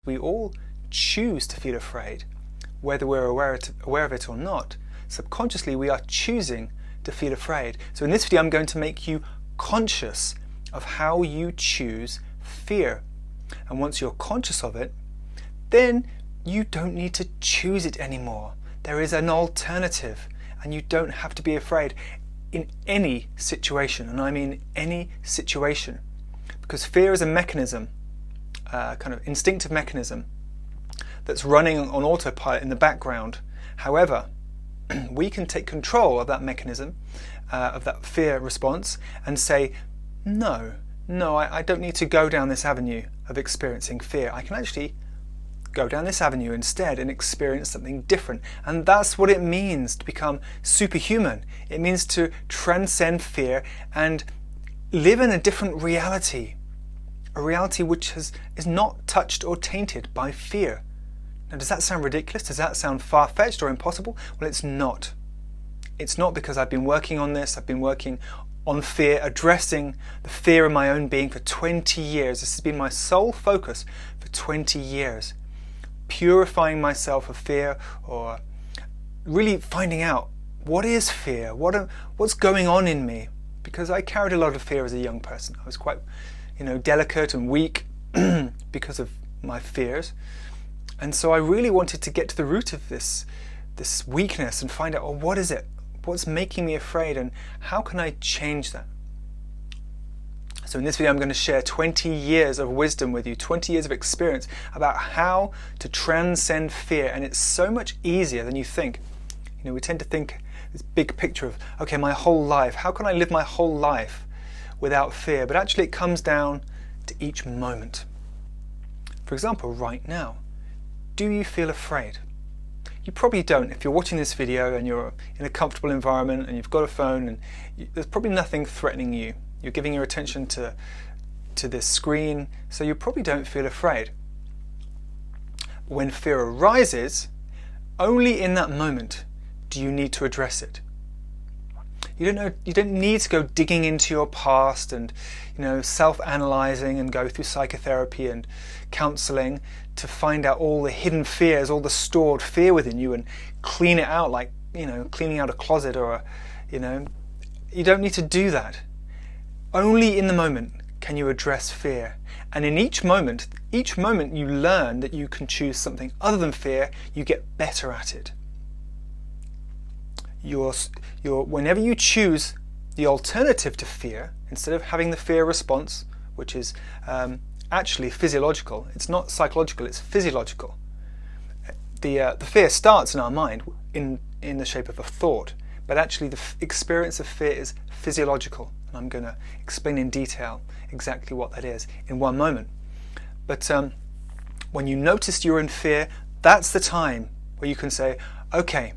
We all choose to feel afraid, whether we're aware of it or not. Subconsciously, we are choosing to feel afraid. So in this video, I'm going to make you conscious of how you choose fear. And once you're conscious of it, then you don't need to choose it anymore. There is an alternative, and you don't have to be afraid in any situation, and I mean any situation. Because fear is a mechanism, kind of instinctive mechanism, that's running on autopilot in the background. However, we can take control of that mechanism, of that fear response, and say, no, I don't need to go down this avenue of experiencing fear. I can actually go down this avenue instead and experience something different. And that's what it means to become superhuman. It means to transcend fear and live in a different reality, a reality which is not touched or tainted by fear. Now, does that sound ridiculous? Does that sound far-fetched or impossible? Well, it's not. It's not, because I've been working on this. I've been working on fear, addressing the fear of my own being for 20 years. This has been my sole focus for 20 years. Purifying myself of fear, or really finding out what is fear, what's going on in me. Because I carried a lot of fear as a young person. I was quite, delicate and weak because of my fears. And so I really wanted to get to the root of this weakness and find out, what is it? What's making me afraid, and how can I change that? So in this video, I'm going to share 20 years of wisdom with you, 20 years of experience about how to transcend fear. And it's so much easier than you think. We tend to think this big picture of, okay, my whole life, how can I live my whole life without fear? But actually it comes down to each moment. For example, right now, do you feel afraid? You probably don't. If you're watching this video and you're in a comfortable environment and you've got a phone, and there's probably nothing threatening you. You're giving your attention to this screen, so you probably don't feel afraid. When fear arises, only in that moment do you need to address it. You don't need to go digging into your past and self-analyzing and go through psychotherapy and counseling to find out all the hidden fears, all the stored fear within you, and clean it out like cleaning out a closet, or you don't need to do that. Only in the moment can you address fear. And in each moment you learn that you can choose something other than fear. You get better at it. Whenever you choose the alternative to fear, instead of having the fear response, which is actually physiological, it's not psychological, it's physiological. The fear starts in our mind in the shape of a thought, but actually the experience of fear is physiological. And I'm going to explain in detail exactly what that is in one moment. But when you notice you're in fear, that's the time where you can say, okay,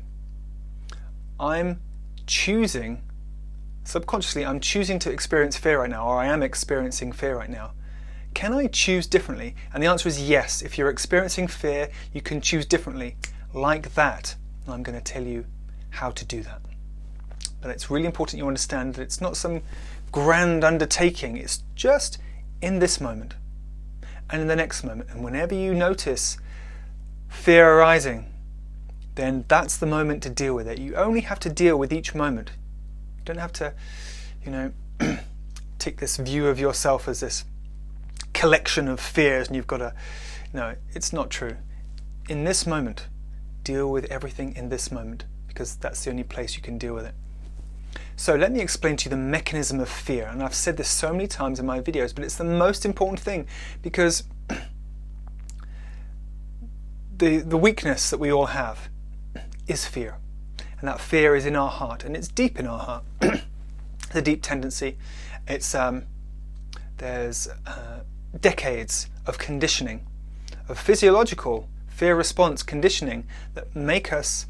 I'm choosing, subconsciously, I'm choosing to experience fear right now, or I am experiencing fear right now. Can I choose differently? And the answer is yes. If you're experiencing fear, you can choose differently, like that. And I'm going to tell you how to do that. But it's really important you understand that it's not some grand undertaking. It's just in this moment and in the next moment. And whenever you notice fear arising, then that's the moment to deal with it. You only have to deal with each moment. You don't have to, take this view of yourself as this collection of fears and you've got to, no, it's not true. In this moment, deal with everything in this moment, because that's the only place you can deal with it. So let me explain to you the mechanism of fear. And I've said this so many times in my videos, but it's the most important thing, because the weakness that we all have is fear. And that fear is in our heart, and it's deep in our heart. It's a deep tendency. It's there's decades of conditioning, of physiological fear response conditioning that make us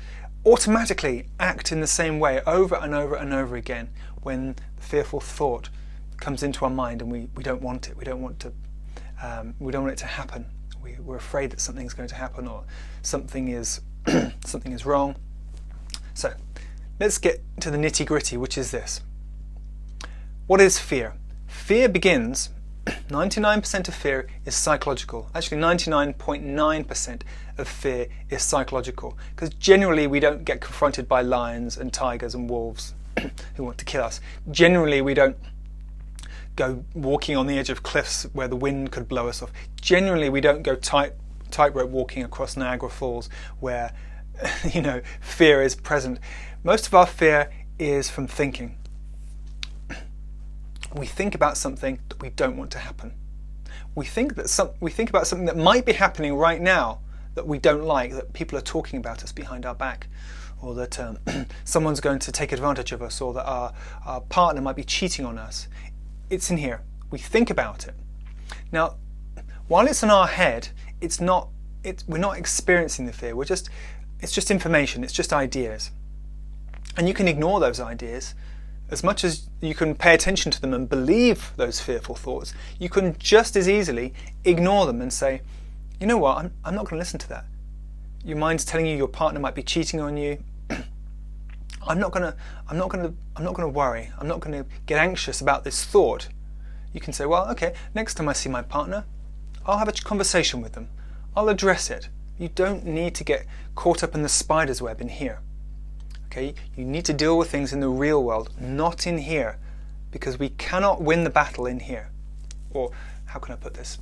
automatically act in the same way over and over and over again when the fearful thought comes into our mind, and we don't want it. We don't want it to happen. We're afraid that something's going to happen, or something is something is wrong. So let's get to the nitty-gritty, which is this. What is fear? Fear begins 99% of fear is psychological. Actually, 99.9% of fear is psychological. Because generally we don't get confronted by lions and tigers and wolves who want to kill us. Generally we don't go walking on the edge of cliffs where the wind could blow us off. Generally we don't go tightrope walking across Niagara Falls where fear is present. Most of our fear is from thinking. We think about something that we don't want to happen. We think about something that might be happening right now that we don't like, that people are talking about us behind our back, or that someone's going to take advantage of us, or that our partner might be cheating on us. It's in here. We think about it. Now, while it's in our head, we're not experiencing the fear. It's just information. It's just ideas. And you can ignore those ideas. As much as you can pay attention to them and believe those fearful thoughts, you can just as easily ignore them and say, you know what, I'm not going to listen to that. Your mind's telling you your partner might be cheating on you. I'm not going to worry. I'm not going to get anxious about this thought. You can say, well, okay, next time I see my partner, I'll have a conversation with them. I'll address it. You don't need to get caught up in the spider's web in here. Okay, you need to deal with things in the real world, not in here, because we cannot win the battle in here. Or, how can I put this?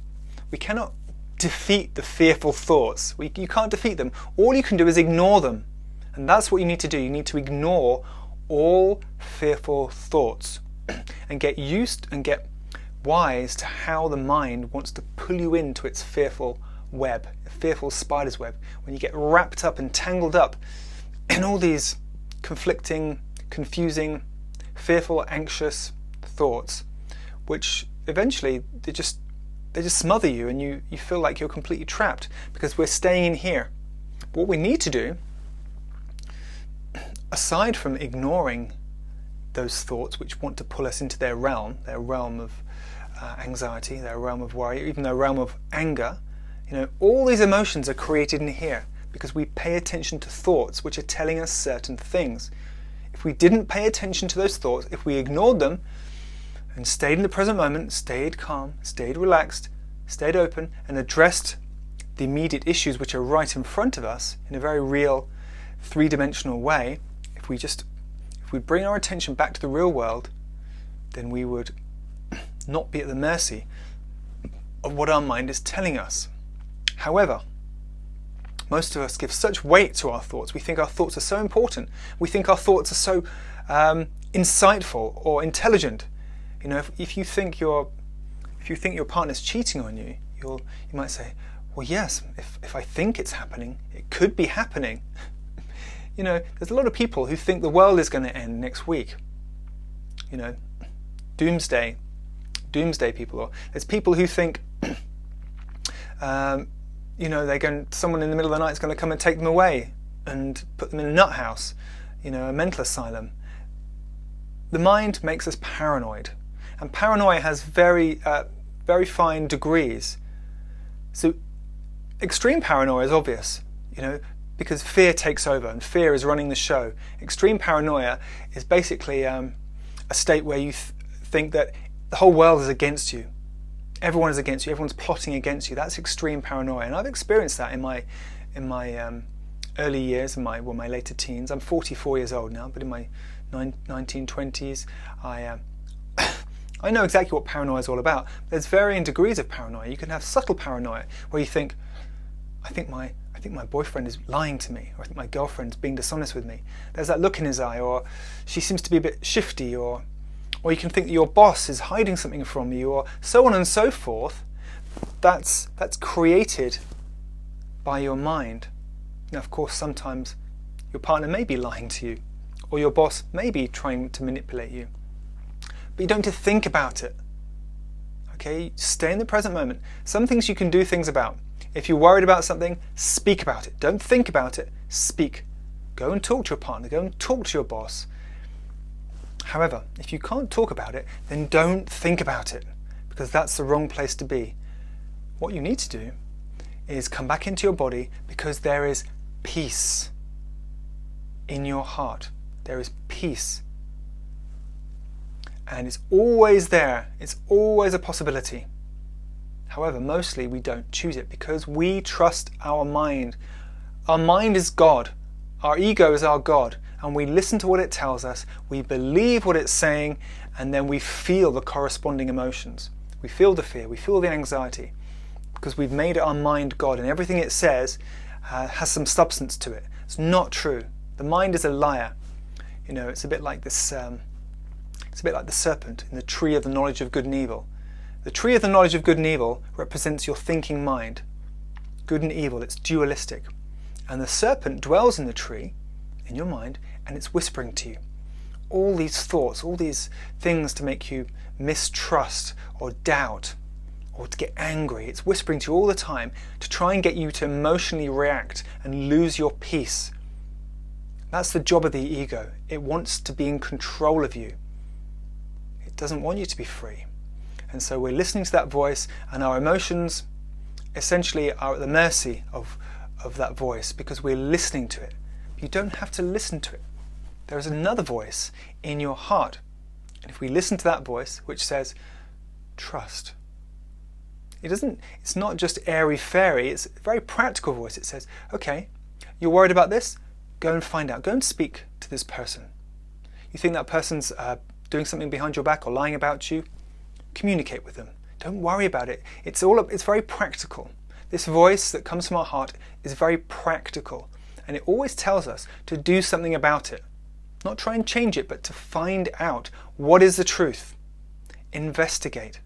We cannot defeat the fearful thoughts. You can't defeat them. All you can do is ignore them. And that's what you need to do. You need to ignore all fearful thoughts and get used and get wise to how the mind wants to pull you into its fearful web, a fearful spider's web. When you get wrapped up and tangled up in all these conflicting, confusing, fearful, anxious thoughts, which eventually they just smother you, and you feel like you're completely trapped because we're staying in here. What we need to do, aside from ignoring those thoughts which want to pull us into their realm of anxiety, their realm of worry, even their realm of anger, all these emotions are created in here because we pay attention to thoughts which are telling us certain things. If we didn't pay attention to those thoughts, if we ignored them and stayed in the present moment, stayed calm, stayed relaxed, stayed open, and addressed the immediate issues which are right in front of us in a very real, three-dimensional way, if we bring our attention back to the real world, then we would not be at the mercy of what our mind is telling us. However, most of us give such weight to our thoughts. We think our thoughts are so important. We think our thoughts are so insightful or intelligent. If you think your partner's cheating on you, you might say, well, yes, if I think it's happening, it could be happening. There's a lot of people who think the world is going to end next week. Doomsday people. Or there's people who think someone in the middle of the night is going to come and take them away and put them in a nut house, a mental asylum. The mind makes us paranoid, and paranoia has very fine degrees. So extreme paranoia is obvious, because fear takes over and fear is running the show. Extreme paranoia is basically a state where you think that the whole world is against you. Everyone is against you. Everyone's plotting against you. That's extreme paranoia, and I've experienced that in my early years, in my later teens. I'm 44 years old now, but in my 1920s, I know exactly what paranoia is all about. There's varying degrees of paranoia. You can have subtle paranoia where you think, I think my boyfriend is lying to me, or I think my girlfriend's being dishonest with me. There's that look in his eye, or she seems to be a bit shifty, or you can think that your boss is hiding something from you, or so on and so forth. That's created by your mind. Now, of course, sometimes your partner may be lying to you, or your boss may be trying to manipulate you. But you don't have to think about it. Okay? Stay in the present moment. Some things you can do things about. If you're worried about something, speak about it. Don't think about it, speak. Go and talk to your partner, go and talk to your boss. However, if you can't talk about it, then don't think about it, because that's the wrong place to be. What you need to do is come back into your body, because there is peace in your heart. There is peace. And it's always there. It's always a possibility. However, mostly we don't choose it because we trust our mind. Our mind is God. Our ego is our God. And we listen to what it tells us, we believe what it's saying, and then we feel the corresponding emotions. We feel the fear, we feel the anxiety, because we've made our mind God, and everything it says has some substance to it. It's not true. The mind is a liar. You know, it's a bit like this. It's a bit like the serpent in the tree of the knowledge of good and evil. The tree of the knowledge of good and evil represents your thinking mind. Good and evil, it's dualistic. And the serpent dwells in the tree, in your mind, and it's whispering to you. All these thoughts, all these things to make you mistrust or doubt or to get angry. It's whispering to you all the time to try and get you to emotionally react and lose your peace. That's the job of the ego. It wants to be in control of you. It doesn't want you to be free. And so we're listening to that voice, and our emotions essentially are at the mercy of that voice because we're listening to it. You don't have to listen to it. There is another voice in your heart. And if we listen to that voice, which says, trust. It's not just airy-fairy, it's a very practical voice. It says, okay, you're worried about this? Go and find out. Go and speak to this person. You think that person's doing something behind your back or lying about you? Communicate with them. Don't worry about it. It's very practical. This voice that comes from our heart is very practical, and it always tells us to do something about it. Not try and change it, but to find out what is the truth. Investigate.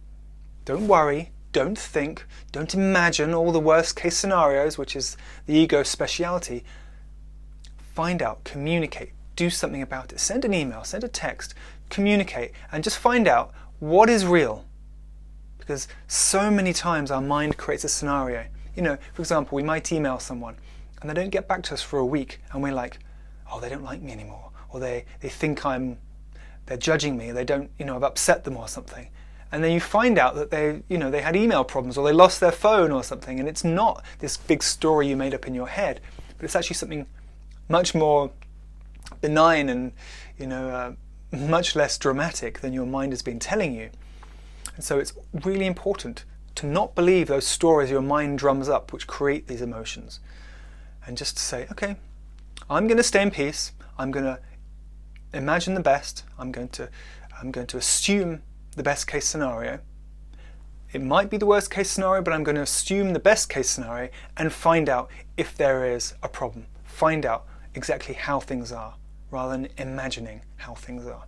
Don't worry, don't think, don't imagine all the worst case scenarios, which is the ego's speciality. Find out, communicate, do something about it. Send an email, send a text, communicate, and just find out what is real. Because so many times our mind creates a scenario. You know, for example, we might email someone and they don't get back to us for a week, and we're like, oh, they don't like me anymore, or they think they're judging me, they don't, I've upset them or something. And then you find out that they had email problems, or they lost their phone or something, and it's not this big story you made up in your head, but it's actually something much more benign and much less dramatic than your mind has been telling you. And so it's really important to not believe those stories your mind drums up, which create these emotions, and just to say, okay, I'm going to stay in peace. I'm going to imagine the best. I'm going to assume the best case scenario. It might be the worst case scenario, but I'm going to assume the best case scenario and find out if there is a problem. Find out exactly how things are, rather than imagining how things are.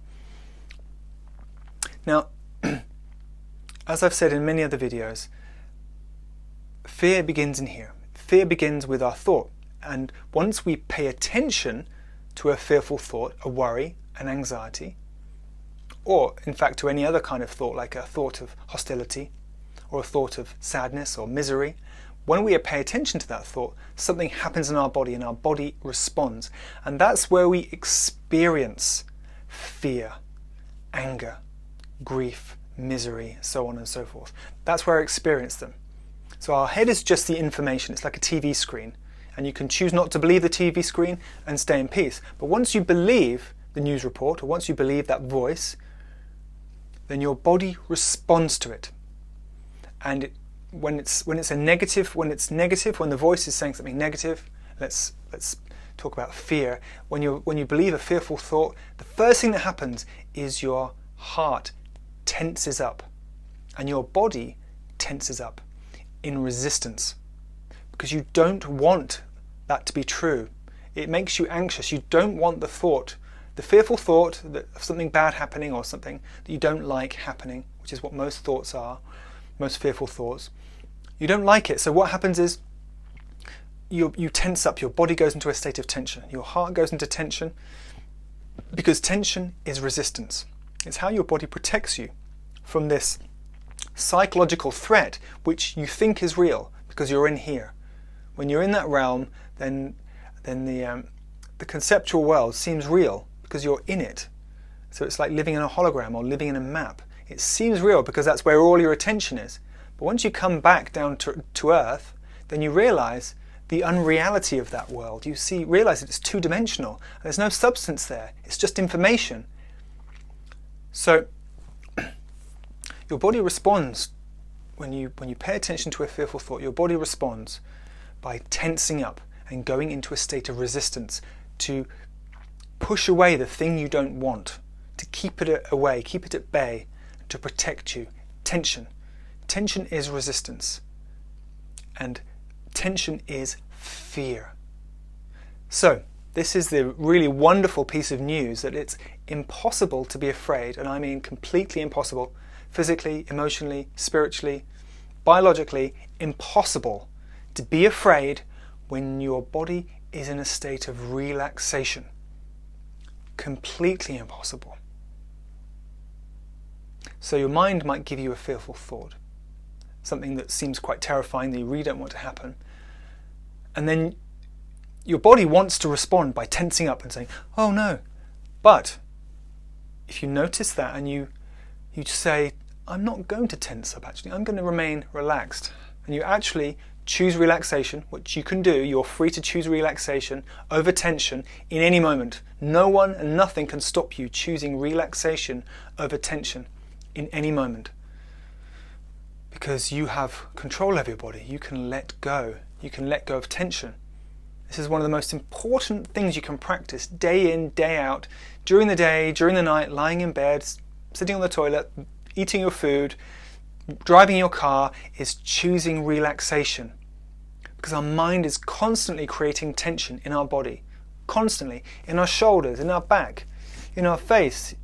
Now, as I've said in many other videos, fear begins in here. Fear begins with our thought. And once we pay attention to a fearful thought, a worry, an anxiety, or in fact to any other kind of thought, like a thought of hostility, or a thought of sadness or misery, when we pay attention to that thought, something happens in our body and our body responds. And that's where we experience fear, anger, grief, misery, so on and so forth. That's where I experience them. So our head is just the information. It's like a TV screen. And you can choose not to believe the TV screen and stay in peace. But once you believe the news report, or once you believe that voice, then your body responds to it. And when it's negative, when the voice is saying something negative, let's talk about fear. When you believe a fearful thought, the first thing that happens is your heart tenses up, and your body tenses up in resistance, because you don't want that to be true. It makes you anxious. You don't want the fearful thought of something bad happening, or something that you don't like happening, which is what most thoughts are, most fearful thoughts. You don't like it. So what happens is you tense up. Your body goes into a state of tension. Your heart goes into tension, because tension is resistance. It's how your body protects you from this psychological threat, which you think is real because you're in here. When you're in that realm, then the conceptual world seems real because you're in it. So it's like living in a hologram or living in a map. It seems real because that's where all your attention is. But once you come back down to earth, then you realize the unreality of that world. You realize that it's two-dimensional. There's no substance there. It's just information. So Your body responds when you pay attention to a fearful thought. Your body responds by tensing up and going into a state of resistance to push away the thing you don't want, to keep it away, keep it at bay, to protect you. Tension. Tension is resistance. And tension is fear. So, this is the really wonderful piece of news that it's impossible to be afraid, and I mean completely impossible, physically, emotionally, spiritually, biologically, impossible to be afraid when your body is in a state of relaxation. Completely impossible. So your mind might give you a fearful thought, something that seems quite terrifying that you really don't want to happen. And then your body wants to respond by tensing up and saying, oh no. But if you notice that and you say, I'm not going to tense up actually, I'm going to remain relaxed. And you actually choose relaxation, which you can do. You're free to choose relaxation over tension in any moment. No one and nothing can stop you choosing relaxation over tension in any moment. Because you have control over your body. You can let go. You can let go of tension. This is one of the most important things you can practice day in, day out, during the day, during the night, lying in bed, sitting on the toilet, eating your food, driving your car, is choosing relaxation. Because our mind is constantly creating tension in our body. Constantly. In our shoulders, in our back, in our face,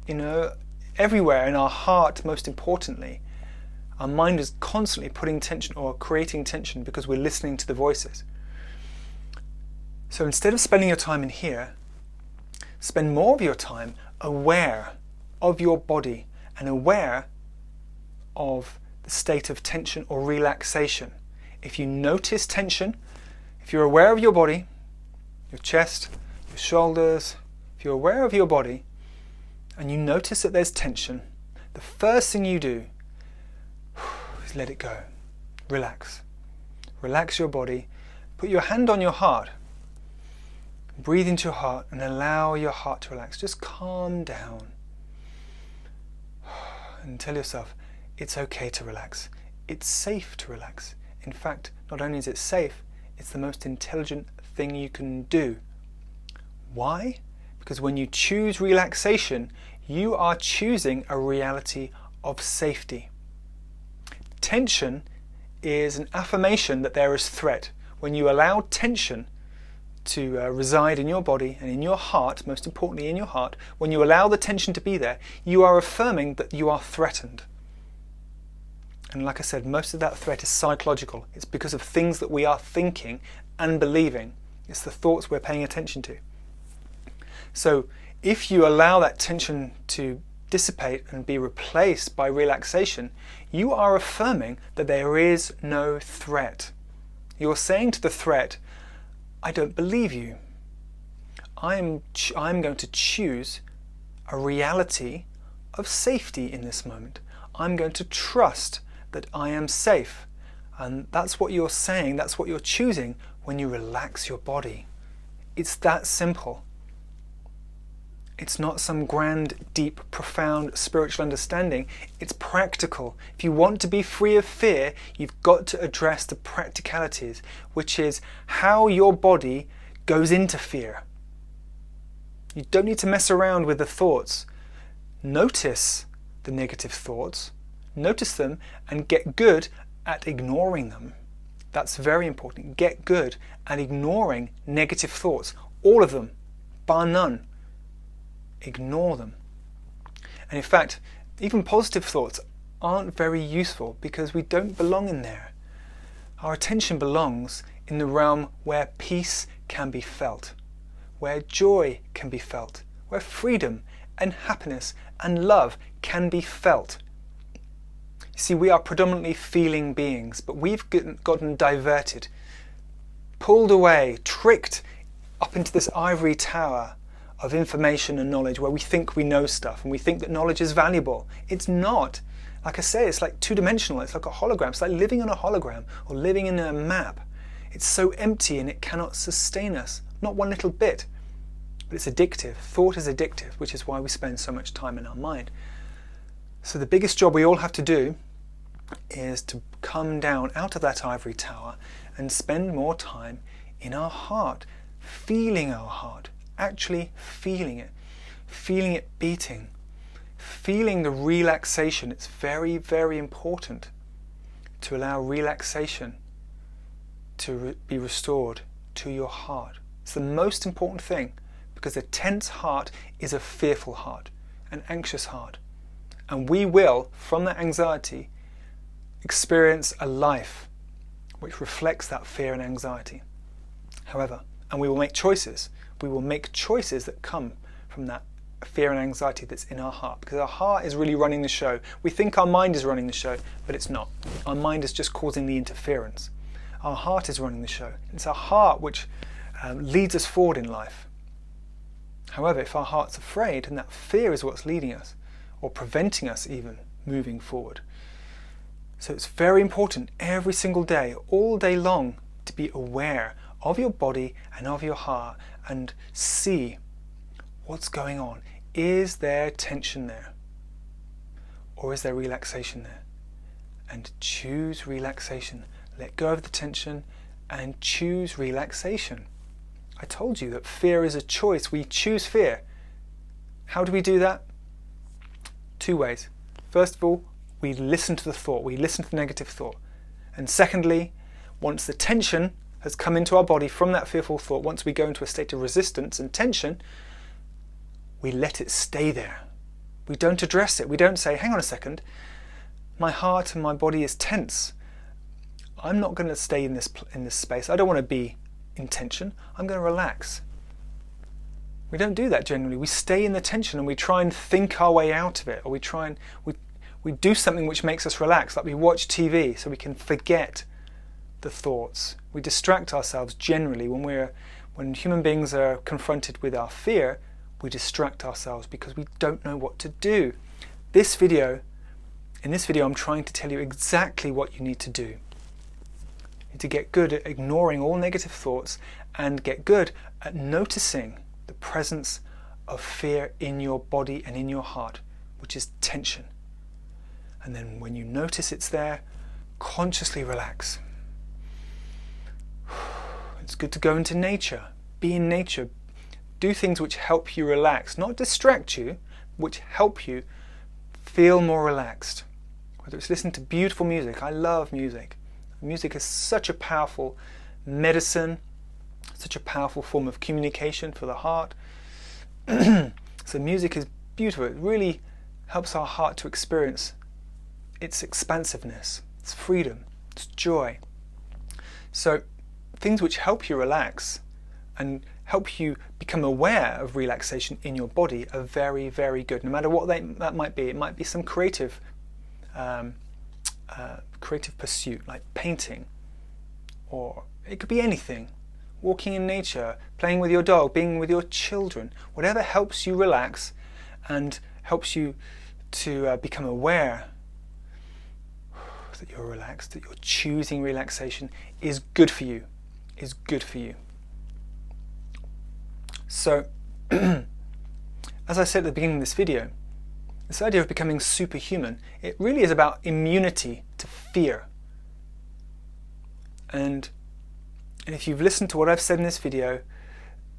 everywhere, in our heart most importantly. Our mind is constantly putting tension or creating tension because we're listening to the voices. So instead of spending your time in here, spend more of your time aware of your body and aware of the state of tension or relaxation. If you notice tension, if you're aware of your body, your chest, your shoulders, if you're aware of your body and you notice that there's tension, the first thing you do is let it go. Relax. Relax your body. Put your hand on your heart. Breathe into your heart and allow your heart to relax. Just calm down. And tell yourself, it's okay to relax. It's safe to relax. In fact, not only is it safe, it's the most intelligent thing you can do. Why? Because when you choose relaxation, you are choosing a reality of safety. Tension is an affirmation that there is threat. When you allow tension to reside in your body and in your heart, most importantly in your heart, when you allow the tension to be there, you are affirming that you are threatened. And like I said, most of that threat is psychological. It's because of things that we are thinking and believing. It's the thoughts we're paying attention to. So if you allow that tension to dissipate and be replaced by relaxation, you are affirming that there is no threat. You're saying to the threat, I don't believe you. I'm going to choose a reality of safety in this moment. I'm going to trust that I am safe. And that's what you're saying, that's what you're choosing when you relax your body. It's that simple. It's not some grand, deep, profound spiritual understanding. It's practical. If you want to be free of fear, you've got to address the practicalities, which is how your body goes into fear. You don't need to mess around with the thoughts. Notice the negative thoughts. Notice them and get good at ignoring them. That's very important. Get good at ignoring negative thoughts. All of them, bar none. Ignore them. And in fact, even positive thoughts aren't very useful because we don't belong in there. Our attention belongs in the realm where peace can be felt, where joy can be felt, where freedom and happiness and love can be felt. You see, we are predominantly feeling beings, but we've gotten diverted, pulled away, tricked up into this ivory tower of information and knowledge where we think we know stuff and we think that knowledge is valuable. It's not. Like I say, it's like two-dimensional. It's like a hologram. It's like living on a hologram or living in a map. It's so empty and it cannot sustain us. Not one little bit. But it's addictive. Thought is addictive, which is why we spend so much time in our mind. So the biggest job we all have to do is to come down out of that ivory tower and spend more time in our heart, feeling our heart, actually feeling it beating, feeling the relaxation. It's very, very important to allow relaxation to be restored to your heart. It's the most important thing, because a tense heart is a fearful heart, an anxious heart. And we will, from that anxiety, experience a life which reflects that fear and anxiety. However, and we will make choices. We will make choices that come from that fear and anxiety that's in our heart, because our heart is really running the show. We think our mind is running the show, but it's not. Our mind is just causing the interference. Our heart is running the show. It's our heart which leads us forward in life. However, if our heart's afraid, and that fear is what's leading us, or preventing us even moving forward. So it's very important every single day, all day long, to be aware of your body and of your heart and see what's going on. Is there tension there? Or is there relaxation there? And choose relaxation. Let go of the tension and choose relaxation. I told you that fear is a choice. We choose fear. How do we do that? 2 ways. First of all, we listen to the thought. We listen to the negative thought. And secondly, once the tension has come into our body from that fearful thought, once we go into a state of resistance and tension, we let it stay there. We don't address it. We don't say, hang on a second, my heart and my body is tense. I'm not going to stay in this space. I don't want to be in tension. I'm going to relax. We don't do that generally. We stay in the tension and we try and think our way out of it, or we do something which makes us relax, like we watch TV so we can forget the thoughts. We distract ourselves generally when human beings are confronted with our fear. We distract ourselves because we don't know what to do. In this video, I'm trying to tell you exactly what you need to do. You need to get good at ignoring all negative thoughts and get good at noticing the presence of fear in your body and in your heart, which is tension. And then when you notice it's there, consciously relax. It's good to go into nature, be in nature, do things which help you relax, not distract you, which help you feel more relaxed. Whether it's listening to beautiful music. I love music. Music is such a powerful medicine, such a powerful form of communication for the heart. So music is beautiful. It really helps our heart to experience its expansiveness, its freedom, its joy. So things which help you relax and help you become aware of relaxation in your body are very, very good, no matter what that might be. It might be some creative pursuit, like painting, or it could be anything. Walking in nature, playing with your dog, being with your children, whatever helps you relax and helps you to become aware that you're relaxed, that you're choosing relaxation, is good for you, is good for you. So, as I said at the beginning of this video, this idea of becoming superhuman, it really is about immunity to fear. And if you've listened to what I've said in this video,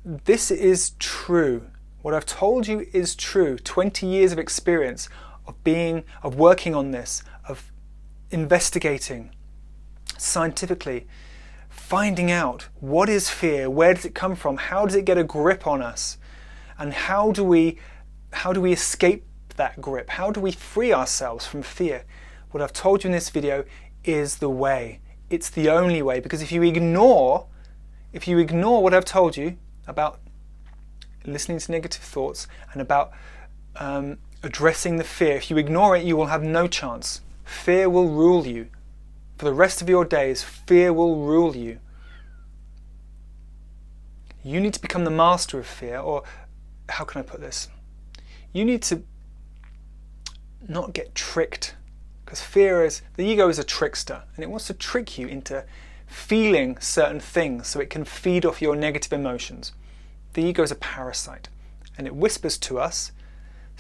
this is true. What I've told you is true. 20 years of experience of working on this, of investigating scientifically, finding out what is fear, where does it come from, how does it get a grip on us, and how do we escape that grip? How do we free ourselves from fear? What I've told you in this video is the way. It's the only way, because if you ignore what I've told you about listening to negative thoughts and about addressing the fear, if you ignore it, you will have no chance. Fear will rule you. For the rest of your days, fear will rule you. You need to become the master of fear, or how can I put this? You need to not get tricked, because the ego is a trickster, and it wants to trick you into feeling certain things so it can feed off your negative emotions. The ego is a parasite, and it whispers to us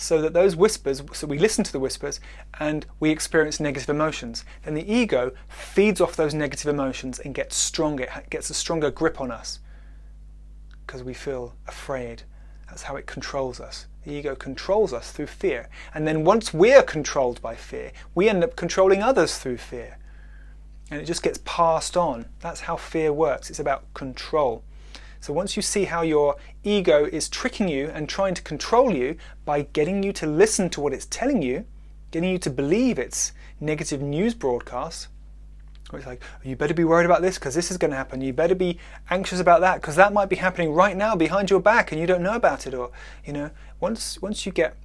so that those whispers, so we listen to the whispers and we experience negative emotions. Then the ego feeds off those negative emotions and gets stronger, it gets a stronger grip on us because we feel afraid. That's how it controls us. The ego controls us through fear. And then once we're controlled by fear, we end up controlling others through fear. And it just gets passed on. That's how fear works. It's about control. So once you see how your ego is tricking you and trying to control you by getting you to listen to what it's telling you, getting you to believe its negative news broadcasts, where it's like, you better be worried about this because this is going to happen. You better be anxious about that because that might be happening right now behind your back and you don't know about it. Or, once you get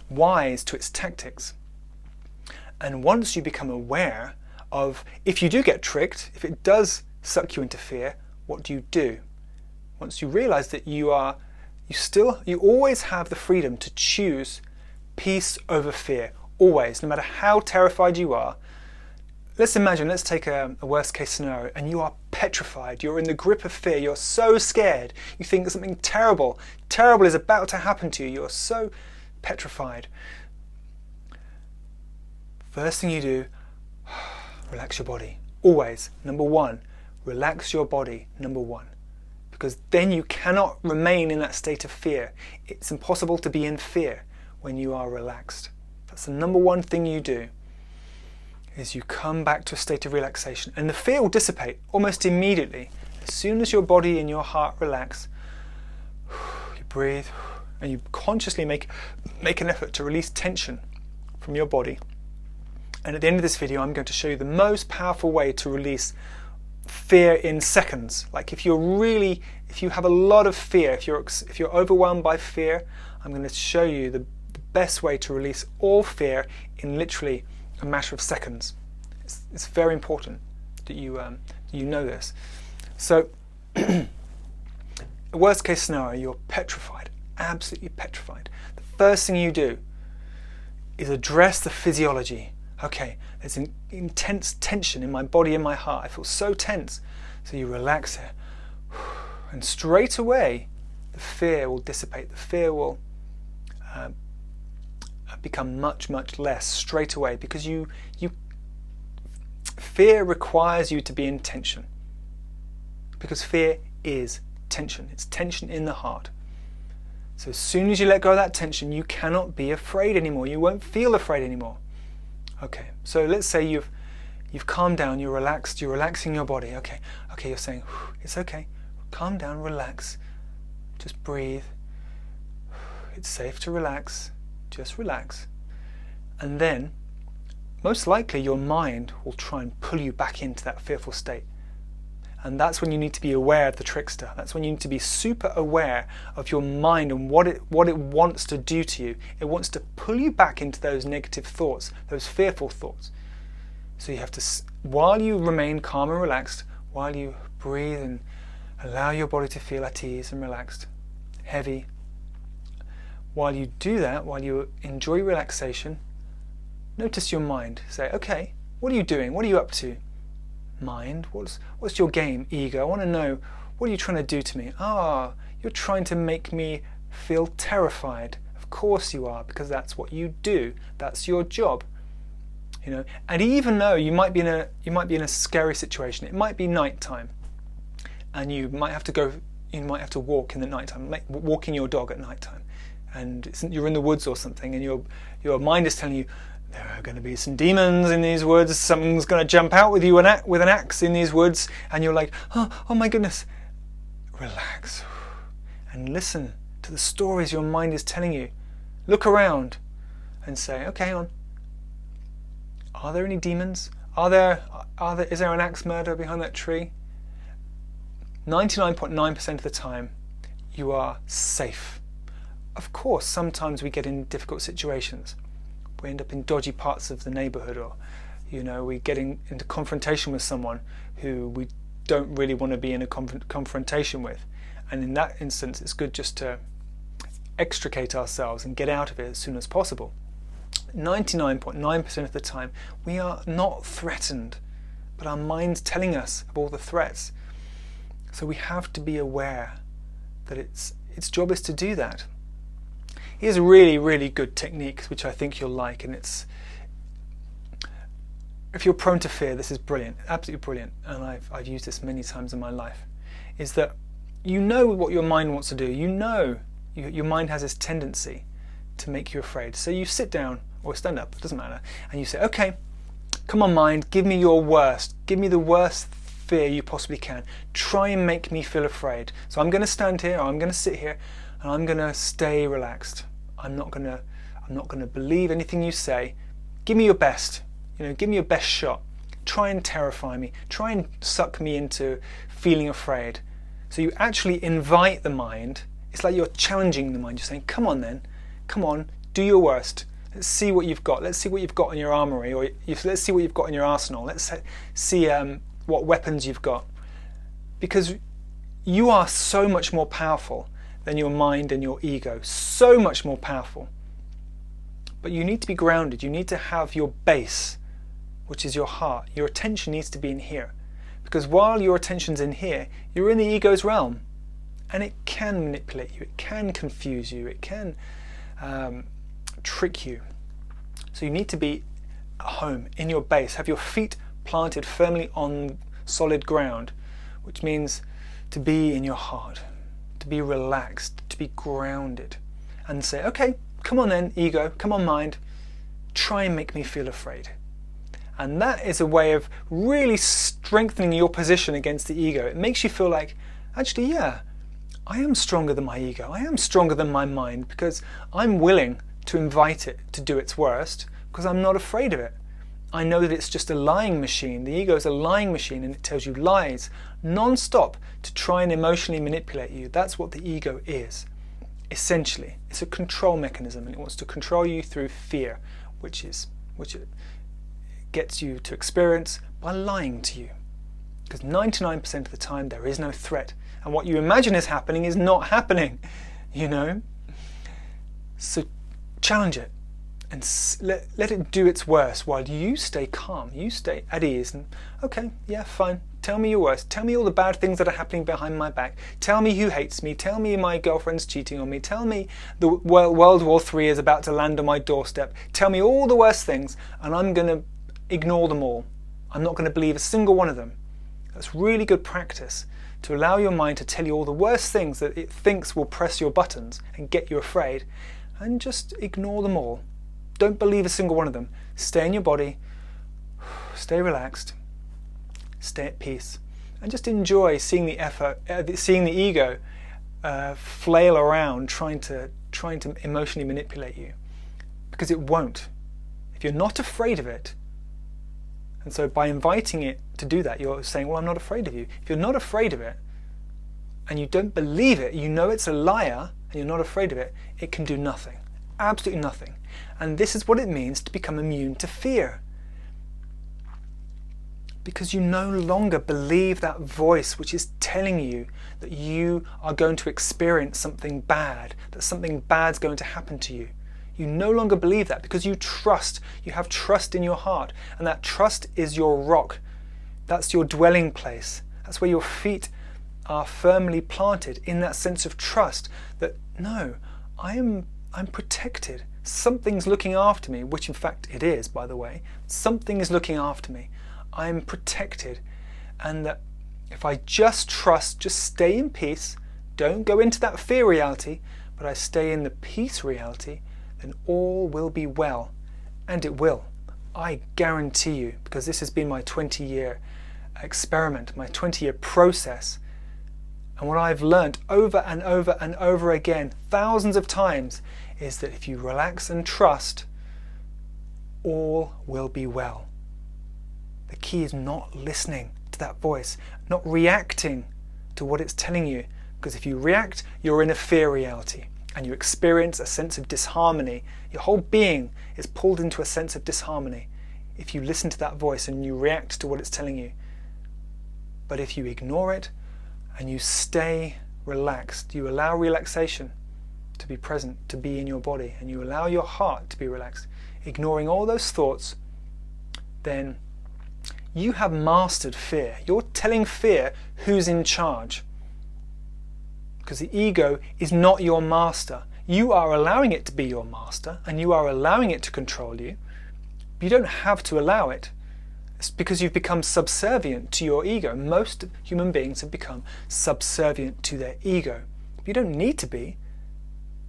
wise to its tactics, and once you become aware of, if you do get tricked, if it does suck you into fear, what do? Once you realize that you always have the freedom to choose peace over fear, always, no matter how terrified you are. Let's take a worst case scenario and you are petrified, you're in the grip of fear, you're so scared, you think something terrible is about to happen to you, you're so petrified. First thing you do, relax your body, always, number one, relax your body, number one. Because then you cannot remain in that state of fear. It's impossible to be in fear when you are relaxed. That's the number one thing you do, is you come back to a state of relaxation. And the fear will dissipate almost immediately. As soon as your body and your heart relax, you breathe, and you consciously make an effort to release tension from your body. And at the end of this video, I'm going to show you the most powerful way to release fear in seconds. Like if you have a lot of fear, if you're overwhelmed by fear, I'm going to show you the best way to release all fear in literally a matter of seconds. It's very important that you know this. So, worst case scenario, you're petrified, absolutely petrified. The first thing you do is address the physiology. Okay, there's an intense tension in my body and my heart. I feel so tense. So you relax it. And straight away, the fear will dissipate. The fear will become much, much less straight away, because fear requires you to be in tension. Because fear is tension. It's tension in the heart. So as soon as you let go of that tension, you cannot be afraid anymore. You won't feel afraid anymore. Okay, so let's say you've calmed down, you're relaxed, you're relaxing your body. Okay, you're saying, it's okay, calm down, relax, just breathe. It's safe to relax, just relax. And then, most likely your mind will try and pull you back into that fearful state. And that's when you need to be aware of the trickster. That's when you need to be super aware of your mind and what it wants to do to you. It wants to pull you back into those negative thoughts, those fearful thoughts. So you have to, while you remain calm and relaxed, while you breathe and allow your body to feel at ease and relaxed, heavy, while you do that, while you enjoy relaxation, notice your mind. Say, okay, what are you doing? What are you up to? Mind, what's your game, ego? I want to know, what are you trying to do to me? You're trying to make me feel terrified. Of course you are, because that's what you do. That's your job. And even though you might be in a scary situation, it might be nighttime, and you might have to walk in the nighttime, like walking your dog at nighttime, and you're in the woods or something, and your mind is telling you, there are going to be some demons in these woods, something's going to jump out with you with an axe in these woods, and you're like, oh my goodness. Relax and listen to the stories your mind is telling you. Look around and say, okay, hang on. Are there any demons? Is there an axe murderer behind that tree? 99.9% of the time, you are safe. Of course, sometimes we get in difficult situations. We end up in dodgy parts of the neighborhood, or we get into confrontation with someone who we don't really want to be in a confrontation with, and in that instance it's good just to extricate ourselves and get out of it as soon as possible. 99.9% of the time we are not threatened, but our mind's telling us of all the threats. So we have to be aware that its job is to do that. Here's a really, really good technique which I think you'll like, and it's, if you're prone to fear, this is brilliant, absolutely brilliant, and I've used this many times in my life, is that you know what your mind wants to do. You know your mind has this tendency to make you afraid. So you sit down or stand up, it doesn't matter, and you say, okay, come on mind, give me your worst, give me the worst fear you possibly can. Try and make me feel afraid. So I'm going to stand here, or I'm going to sit here, and I'm going to stay relaxed. I'm not going to believe anything you say. Give me your best. Give me your best shot. Try and terrify me. Try and suck me into feeling afraid. So you actually invite the mind. It's like you're challenging the mind. You're saying, come on then. Come on, do your worst. Let's see what you've got. Let's see what you've got in your armory, or let's see what you've got in your arsenal. Let's see what weapons you've got. Because you are so much more powerful than your mind and your ego. So much more powerful. But you need to be grounded. You need to have your base, which is your heart. Your attention needs to be in here. Because while your attention's in here, you're in the ego's realm. And it can manipulate you. It can confuse you. It can trick you. So you need to be at home, in your base. Have your feet planted firmly on solid ground, which means to be in your heart, to be relaxed, to be grounded. And say, okay, come on then, ego, come on mind, try and make me feel afraid. And that is a way of really strengthening your position against the ego. It makes you feel like, actually, yeah, I am stronger than my ego. I am stronger than my mind, because I'm willing to invite it to do its worst, because I'm not afraid of it. I know that it's just a lying machine. The ego is a lying machine, and it tells you lies non-stop to try and emotionally manipulate you. That's what the ego is. Essentially, it's a control mechanism, and it wants to control you through fear, which it gets you to experience by lying to you. Because 99% of the time there is no threat, and what you imagine is happening is not happening, So challenge it and let it do its worst while you stay calm, you stay at ease, and okay, yeah, fine. Tell me your worst. Tell me all the bad things that are happening behind my back. Tell me who hates me. Tell me my girlfriend's cheating on me. Tell me the World War III is about to land on my doorstep. Tell me all the worst things, and I'm going to ignore them all. I'm not going to believe a single one of them. That's really good practice, to allow your mind to tell you all the worst things that it thinks will press your buttons and get you afraid, and just ignore them all. Don't believe a single one of them. Stay in your body, stay relaxed, stay at peace, and just enjoy seeing the ego flail around trying to emotionally manipulate you, because it won't. If you're not afraid of it, and so by inviting it to do that, you're saying, well, I'm not afraid of you. If you're not afraid of it, and you don't believe it, you know it's a liar, and you're not afraid of it, it can do nothing. Absolutely nothing. And this is what it means to become immune to fear. Because you no longer believe that voice which is telling you that you are going to experience something bad, that something bad's going to happen to you. You no longer believe that, because you trust. You have trust in your heart, and that trust is your rock. That's your dwelling place. That's where your feet are firmly planted, in that sense of trust that, no, I'm protected. Something's looking after me, which in fact it is, by the way. Something is looking after me. I'm protected, and that if I just trust, just stay in peace, don't go into that fear reality, but I stay in the peace reality, then all will be well. And it will. I guarantee you, because this has been my 20-year experiment, my 20-year process, and what I've learned over and over and over again, thousands of times, is that if you relax and trust, all will be well. The key is not listening to that voice, not reacting to what it's telling you. Because if you react, you're in a fear reality, and you experience a sense of disharmony. Your whole being is pulled into a sense of disharmony if you listen to that voice and you react to what it's telling you. But if you ignore it and you stay relaxed, you allow relaxation to be present, to be in your body, and you allow your heart to be relaxed, ignoring all those thoughts, then you have mastered fear. You're telling fear who's in charge. Because the ego is not your master. You are allowing it to be your master, and you are allowing it to control you. But you don't have to allow it. It's because you've become subservient to your ego. Most human beings have become subservient to their ego. But you don't need to be,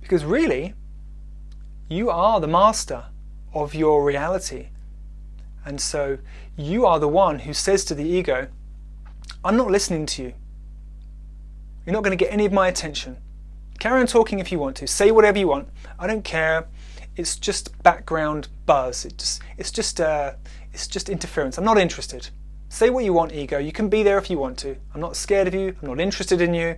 because really, you are the master of your reality. And so you are the one who says to the ego, I'm not listening to you. You're not going to get any of my attention. Carry on talking if you want to. Say whatever you want. I don't care. It's just background buzz. It's just interference. I'm not interested. Say what you want, ego. You can be there if you want to. I'm not scared of you. I'm not interested in you.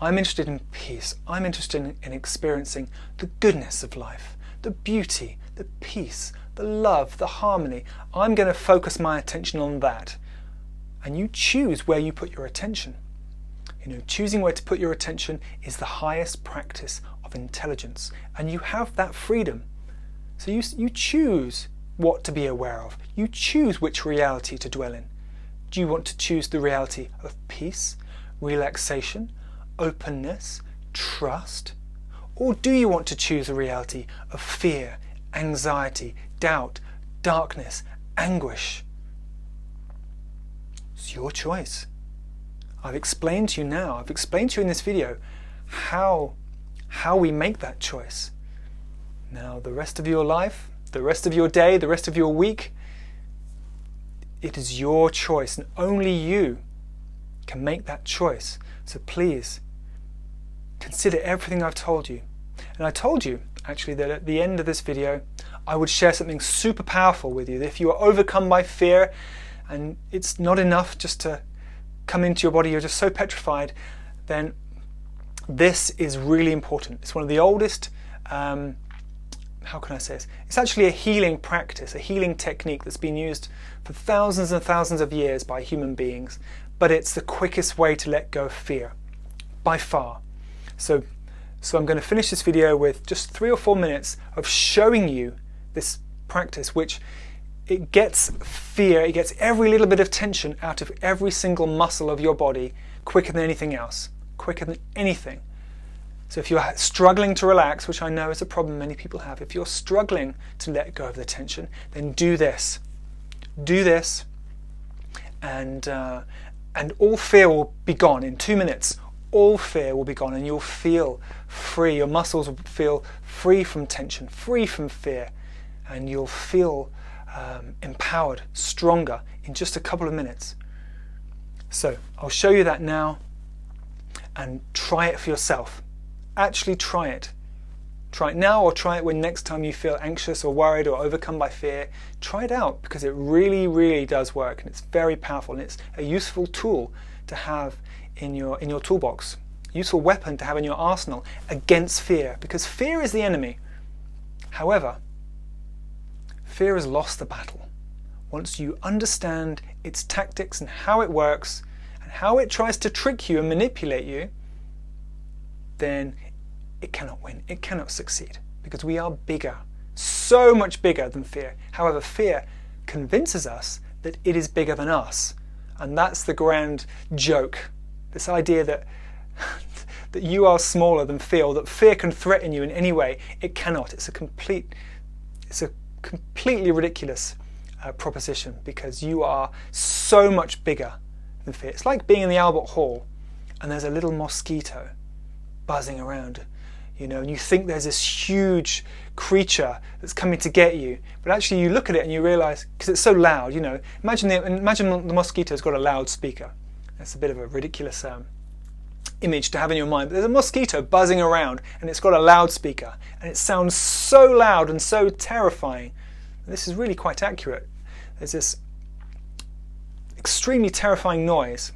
I'm interested in peace. I'm interested in experiencing the goodness of life, the beauty, the peace, the love, the harmony. I'm going to focus my attention on that. And you choose where you put your attention. Choosing where to put your attention is the highest practice of intelligence. And you have that freedom. So you choose what to be aware of. You choose which reality to dwell in. Do you want to choose the reality of peace, relaxation, openness, trust? Or do you want to choose a reality of fear, anxiety, doubt, darkness, anguish? It's your choice. I've explained to you now, I've explained to you in this video how we make that choice. Now, the rest of your life, the rest of your day, the rest of your week, it is your choice, and only you can make that choice. So please, consider everything I've told you. And I told you, actually, that at the end of this video, I would share something super powerful with you. That if you are overcome by fear, and it's not enough just to come into your body, you're just so petrified, then this is really important. It's one of the oldest, how can I say this? It's actually a healing practice, a healing technique that's been used for thousands and thousands of years by human beings, but it's the quickest way to let go of fear, by far. So I'm going to finish this video with just 3 or 4 minutes of showing you this practice, which it gets fear, it gets every little bit of tension out of every single muscle of your body quicker than anything else, quicker than anything. So if you're struggling to relax, which I know is a problem many people have, if you're struggling to let go of the tension, then do this. Do this, and all fear will be gone in 2 minutes. All fear will be gone, and you'll feel free. Your muscles will feel free from tension, free from fear, and you'll feel empowered, stronger in just a couple of minutes. So I'll show you that now, and try it for yourself. Actually try it. Try it now, or try it when next time you feel anxious or worried or overcome by fear. Try it out, because it really, really does work, and it's very powerful, and it's a useful tool to have in your toolbox. Useful weapon to have in your arsenal against fear, because fear is the enemy. However, fear has lost the battle. Once you understand its tactics and how it works and how it tries to trick you and manipulate you, then it cannot win. It cannot succeed, because we are bigger, so much bigger than fear. However, fear convinces us that it is bigger than us. And that's the grand joke. This idea that that you are smaller than fear, or that fear can threaten you in any way. It cannot. It's a completely ridiculous proposition, because you are so much bigger than fear. It's like being in the Albert Hall and there's a little mosquito buzzing around, and you think there's this huge creature that's coming to get you, but actually you look at it and you realize, because it's so loud, imagine the mosquito's got a loudspeaker. That's a bit of a ridiculous image to have in your mind, but there's a mosquito buzzing around and it's got a loudspeaker, and it sounds so loud and so terrifying. And this is really quite accurate. There's this extremely terrifying noise,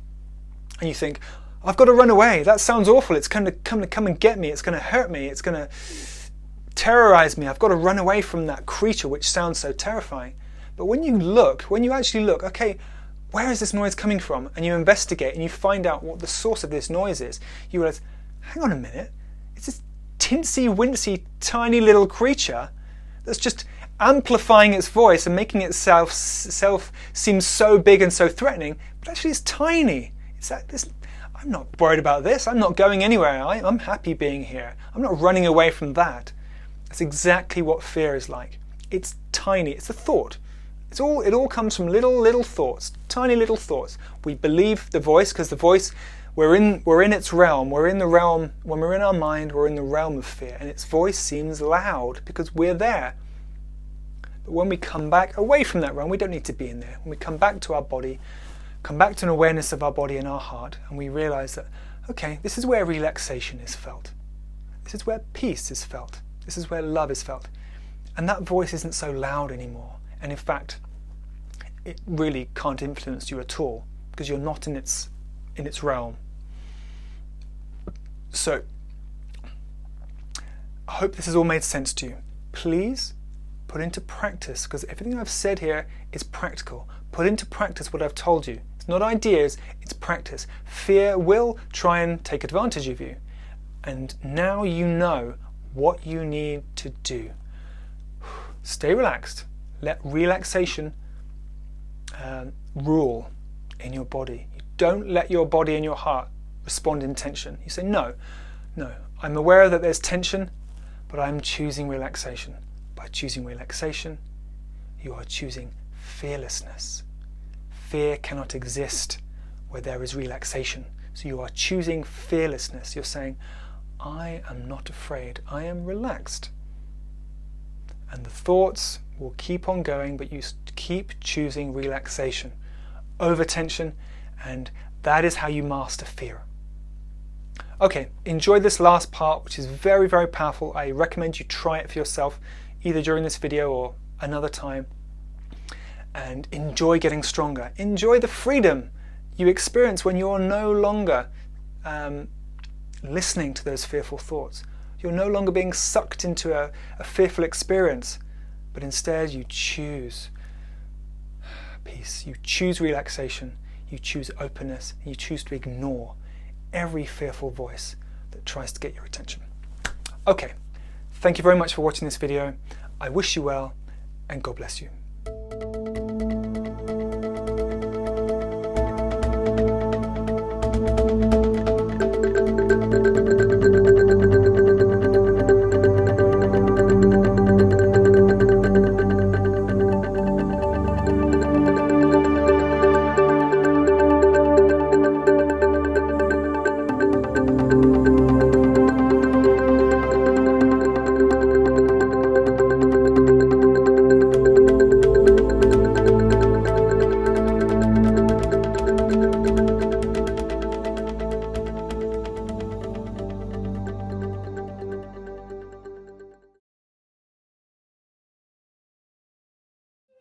and you think, I've got to run away. That sounds awful. It's going to come and get me. It's going to hurt me. It's going to terrorize me. I've got to run away from that creature which sounds so terrifying. But when you actually look, okay, where is this noise coming from? And you investigate and you find out what the source of this noise is. You realize, hang on a minute, it's this tinsy wincy tiny little creature that's just amplifying its voice and making itself seem so big and so threatening, but actually it's tiny. It's like this. I'm not worried about this. I'm not going anywhere. I'm happy being here. I'm not running away from that. That's exactly what fear is like. It's tiny. It's a thought. It all comes from little thoughts, tiny little thoughts. We believe the voice because the voice, we're in its realm. We're in the realm, when we're in our mind, we're in the realm of fear, and its voice seems loud because we're there. But when we come back away from that realm, we don't need to be in there. When we come back to our body, come back to an awareness of our body and our heart, and we realize that, okay, this is where relaxation is felt. This is where peace is felt. This is where love is felt. And that voice isn't so loud anymore. And in fact, it really can't influence you at all because you're not in its realm. So, I hope this has all made sense to you. Please put into practice, because everything I've said here is practical. Put into practice what I've told you. It's not ideas, it's practice. Fear will try and take advantage of you. And now you know what you need to do. Stay relaxed. Let relaxation rule in your body. You don't let your body and your heart respond in tension. You say, no, I'm aware that there's tension, but I'm choosing relaxation. By choosing relaxation, you are choosing fearlessness. Fear cannot exist where there is relaxation. So you are choosing fearlessness. You're saying, I am not afraid. I am relaxed. And the thoughts will keep on going, but you keep choosing relaxation over tension, and that is how you master fear. Okay, enjoy this last part, which is very, very powerful. I recommend you try it for yourself, either during this video or another time, and enjoy getting stronger. Enjoy the freedom you experience when you're no longer listening to those fearful thoughts. You're no longer being sucked into a fearful experience, but instead you choose peace, you choose relaxation, you choose openness, and you choose to ignore every fearful voice that tries to get your attention. Okay, thank you very much for watching this video. I wish you well, and God bless you.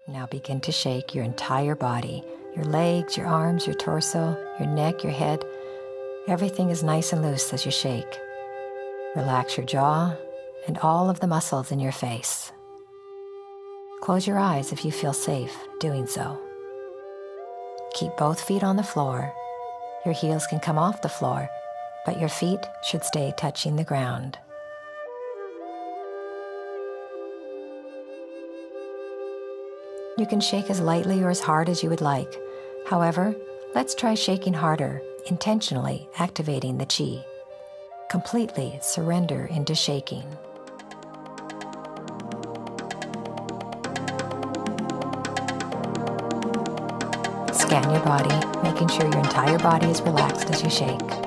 Now begin to shake your entire body, your legs, your arms, your torso, your neck, your head. Everything is nice and loose as you shake. Relax your jaw and all of the muscles in your face. Close your eyes if you feel safe doing so. Keep both feet on the floor. Your heels can come off the floor, but your feet should stay touching the ground. You can shake as lightly or as hard as you would like. However, let's try shaking harder, intentionally activating the chi. Completely surrender into shaking. Scan your body, making sure your entire body is relaxed as you shake.